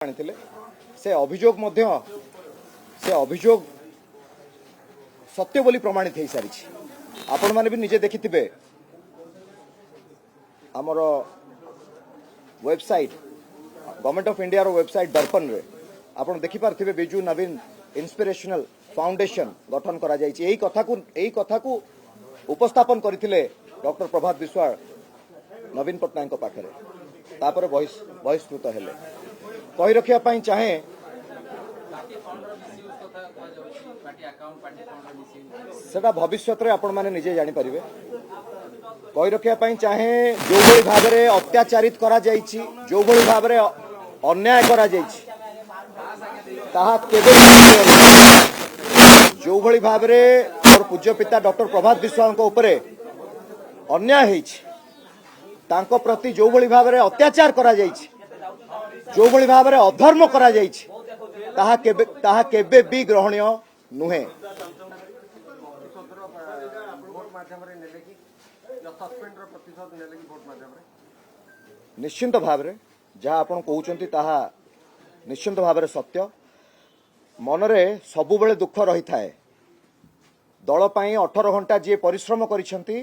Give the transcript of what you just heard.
आनिथिले से अभियोग सत्य बोली प्रमाणित हो सारी आपण मैंने भी निजे देखिथिबे आमर वेबसाइट गवर्नमेंट ऑफ इंडिया रो वेबसाइट दर्पण रे आपण देखि पारथिबे बिजू नवीन इंस्पिरेशनल फाउंडेशन गठन करा जायछि। एही कथा को उपस्थापन करथिले डॉक्टर प्रभात विश्वाल नवीन पटनायक पाखरे तापर बहिष्कृत हेले कहि रखिया पई चाहे सेटा भविष्य रे आपण माने निजे जानि परिबे। कहि रखिया पई चाहे जो भली भाव रे अत्याचारित करा जायछि जो भली भाव रे अन्याय करा जायछि ताहा केबे जो भली भाव रे और पूज्य पिता डॉक्टर प्रभात विश्वाल को ऊपर अन्याय हेछि तांको प्रति जो भली भाव रे अत्याचार करा जायछि जो भली भाव रे अधर्म करा जायछि ताहा केबे भी ग्रहणीय नुहे। निश्चिंत भाव रे जहाँ आपण कहउचंती ताहा निश्चिंत भाव रे सत्य मनरे सबु बेले दुख रही थाए दल पई 18 घंटा जे परिश्रम करिसंती